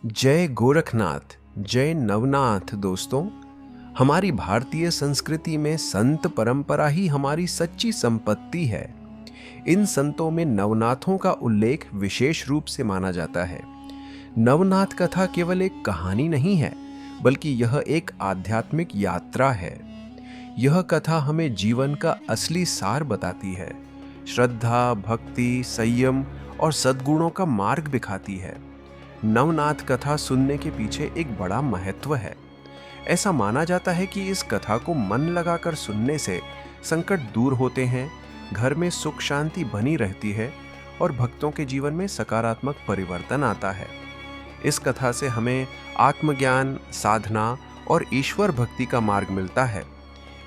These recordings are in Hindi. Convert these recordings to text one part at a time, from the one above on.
जय गोरखनाथ, जय नवनाथ। दोस्तों, हमारी भारतीय संस्कृति में संत परंपरा ही हमारी सच्ची संपत्ति है। इन संतों में नवनाथों का उल्लेख विशेष रूप से माना जाता है। नवनाथ कथा केवल एक कहानी नहीं है, बल्कि यह एक आध्यात्मिक यात्रा है। यह कथा हमें जीवन का असली सार बताती है, श्रद्धा, भक्ति, संयम और सद्गुणों का मार्ग दिखाती है। नवनाथ कथा सुनने के पीछे एक बड़ा महत्व है। ऐसा माना जाता है कि इस कथा को मन लगाकर सुनने से संकट दूर होते हैं, घर में सुख शांति बनी रहती है और भक्तों के जीवन में सकारात्मक परिवर्तन आता है। इस कथा से हमें आत्मज्ञान, साधना और ईश्वर भक्ति का मार्ग मिलता है।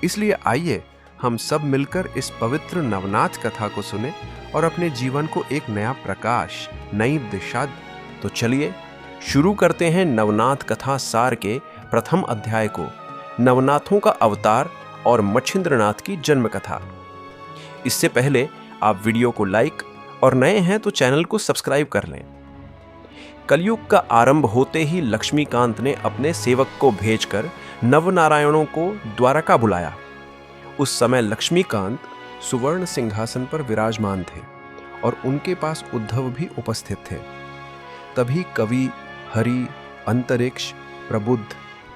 इसलिए आइए हम सब मिलकर इस पवित्र नवनाथ कथा को सुने और अपने जीवन को एक नया प्रकाश, नई दिशा। तो चलिए शुरू करते हैं नवनाथ कथा सार के प्रथम अध्याय को, नवनाथों का अवतार और मच्छिंद्रनाथ की जन्म कथा। इससे पहले आप वीडियो को लाइक और नए हैं तो चैनल को सब्सक्राइब कर लें। कलयुग का आरंभ होते ही लक्ष्मीकांत ने अपने सेवक को भेजकर नवनारायणों को द्वारका बुलाया। उस समय लक्ष्मीकांत सुवर्ण सिंहासन पर विराजमान थे और उनके पास उद्धव भी उपस्थित थे। तभी कवि, हरि, अंतरिक्ष, प्रबुद्ध,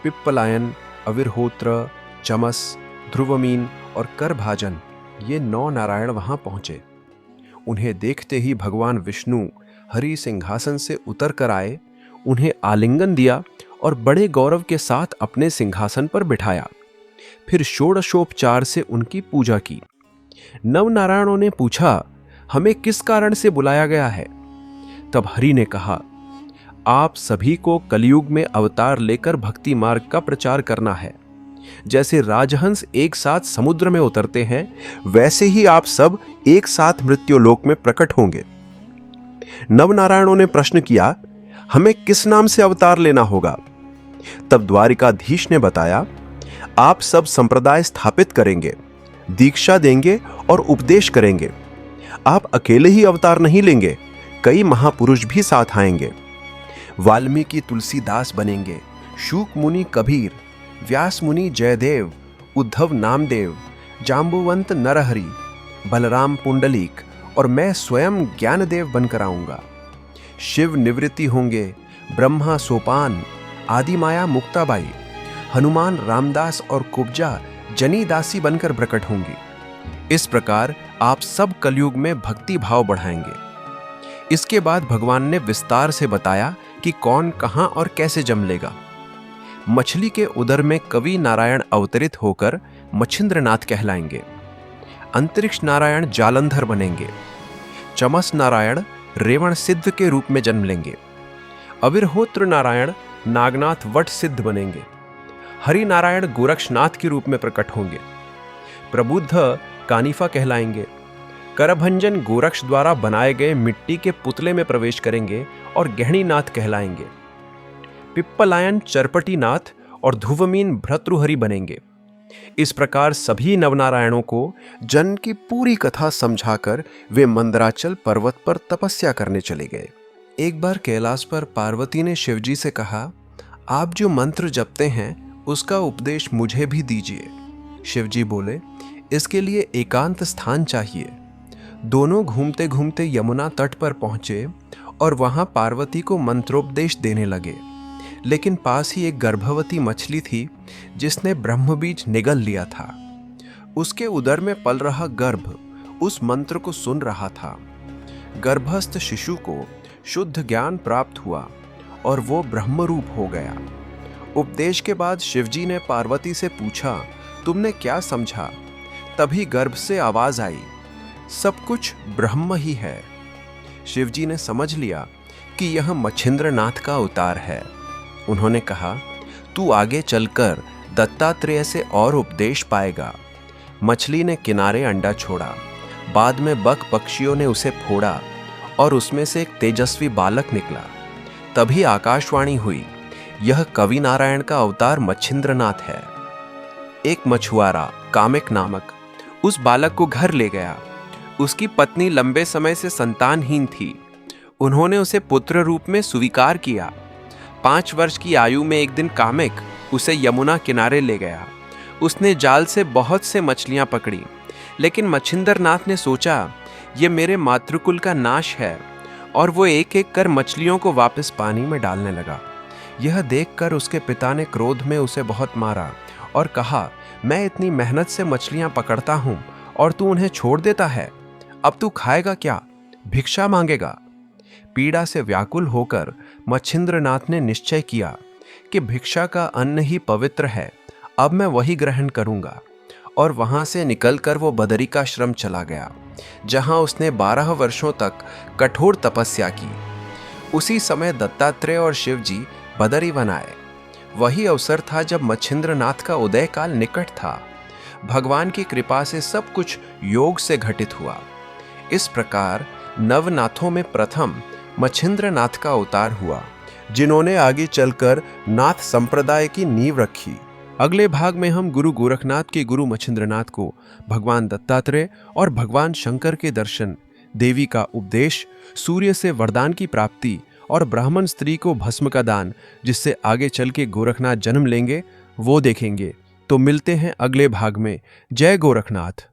पिप्पलायन, अविर्होत्र, चमस, ध्रुवमीन और करभाजन, ये 9 नारायण वहां पहुंचे। उन्हें देखते ही भगवान विष्णु हरि सिंहासन से उतर कर आए, उन्हें आलिंगन दिया और बड़े गौरव के साथ अपने सिंहासन पर बिठाया। फिर षोडशोपचार से उनकी पूजा की। नवनारायणों ने पूछा, हमें किस कारण से बुलाया गया है? तब हरि ने कहा, आप सभी को कलयुग में अवतार लेकर भक्ति मार्ग का प्रचार करना है। जैसे राजहंस एक साथ समुद्र में उतरते हैं, वैसे ही आप सब एक साथ मृत्युलोक में प्रकट होंगे। नवनारायणों ने प्रश्न किया, हमें किस नाम से अवतार लेना होगा? तब द्वारिकाधीश ने बताया, आप सब संप्रदाय स्थापित करेंगे, दीक्षा देंगे और उपदेश करेंगे। आप अकेले ही अवतार नहीं लेंगे, कई महापुरुष भी साथ आएंगे। वाल्मीकि तुलसीदास बनेंगे, शूक मुनि कबीर, व्यास मुनि जयदेव, उद्धव नामदेव, जाम्बुवंत नरहरि, बलराम पुंडलीक और मैं स्वयं ज्ञानदेव बनकर आऊंगा। शिव निवृत्ति होंगे, ब्रह्मा सोपान, आदि माया मुक्ताबाई, हनुमान रामदास और कुब्जा जनीदासी बनकर प्रकट होंगी। इस प्रकार आप सब कलयुग में भक्ति भाव बढ़ाएंगे। इसके बाद भगवान ने विस्तार से बताया कि कौन, कहां और कैसे जन्म लेगा। मछली के उदर में कवि नारायण अवतरित होकर मच्छिंद्रनाथ कहलाएंगे। अंतरिक्ष नारायण जालंधर बनेंगे। चमस नारायण रेवण सिद्ध के रूप में जन्म लेंगे। अविर्होत्र नारायण नागनाथ वट सिद्ध बनेंगे। हरि नारायण गोरक्षनाथ के रूप में प्रकट होंगे। प्रबुद्ध कानिफा कहलाएंगे। करभंजन गोरक्ष द्वारा बनाए गए मिट्टी के पुतले में प्रवेश करेंगे और गहणीनाथ कहलाएंगे। पिप्पलायन चरपटीनाथ और ध्रुवमीन भर्तृहरि बनेंगे। इस प्रकार सभी नवनारायणों को जन्म की पूरी कथा समझाकर वे मंदराचल पर्वत पर तपस्या करने चले गए। एक बार कैलाश पर पार्वती ने शिवजी से कहा, आप जो मंत्र जपते हैं उसका उपदेश मुझे भी दीजिए। शिवजी बोले, इसके लिए एकांत स्थान चाहिए। दोनों घूमते घूमते यमुना तट पर पहुंचे और वहां पार्वती को मंत्रोपदेश देने लगे। लेकिन पास ही एक गर्भवती मछली थी जिसने ब्रह्मबीज निगल लिया था। उसके उदर में पल रहा गर्भ उस मंत्र को सुन रहा था। गर्भस्थ शिशु को शुद्ध ज्ञान प्राप्त हुआ और वो ब्रह्मरूप हो गया। उपदेश के बाद शिवजी ने पार्वती से पूछा, तुमने क्या समझा? तभी गर्भ से आवाज आई, सब कुछ ब्रह्म ही है। शिवजी ने समझ लिया कि यह मच्छिंद्रनाथ का अवतार है। उन्होंने कहा, तू आगे चलकर दत्तात्रेय से और उपदेश पाएगा। मछली ने किनारे अंडा छोड़ा। बाद में बक पक्षियों ने उसे फोड़ा और उसमें से एक तेजस्वी बालक निकला। तभी आकाशवाणी हुई, यह कवि नारायण का अवतार मच्छिंद्रनाथ है। एक मछुआरा कामिक नामक उस बालक को घर ले गया। उसकी पत्नी लंबे समय से संतानहीन थी। उन्होंने उसे पुत्र रूप में स्वीकार किया। 5 वर्ष की आयु में एक दिन कामिक उसे यमुना किनारे ले गया। उसने जाल से बहुत से मछलियां पकड़ी, लेकिन मच्छिंद्रनाथ ने सोचा ये मेरे मातृकुल का नाश है, और वो एक एक कर मछलियों को वापस पानी में डालने लगा। यह देखकर उसके पिता ने क्रोध में उसे बहुत मारा और कहा, मैं इतनी मेहनत से मछलियां पकड़ता हूं और तू उन्हें छोड़ देता है। अब तू खाएगा क्या? भिक्षा मांगेगा? पीड़ा से व्याकुल होकर मच्छिंद्रनाथ ने निश्चय किया कि भिक्षा का अन्न ही पवित्र है, अब मैं वही ग्रहण करूंगा। और वहां से निकलकर वो बदरिकाश्रम चला गया, जहां उसने 12 वर्षों तक कठोर तपस्या की। उसी समय दत्तात्रेय और शिवजी बदरीवन आए। वही अवसर था जब मच्छिंद्रनाथ का उदय काल निकट था। भगवान की कृपा से सब कुछ योग से घटित हुआ। इस प्रकार नवनाथों में प्रथम मच्छिंद्रनाथ का अवतार हुआ, जिन्होंने आगे चलकर नाथ संप्रदाय की नींव रखी। अगले भाग में हम गुरु गोरखनाथ के गुरु मच्छिंद्रनाथ को भगवान दत्तात्रेय और भगवान शंकर के दर्शन, देवी का उपदेश, सूर्य से वरदान की प्राप्ति और ब्राह्मण स्त्री को भस्म का दान, जिससे आगे चल के गोरखनाथ जन्म लेंगे, वो देखेंगे। तो मिलते हैं अगले भाग में। जय गोरखनाथ।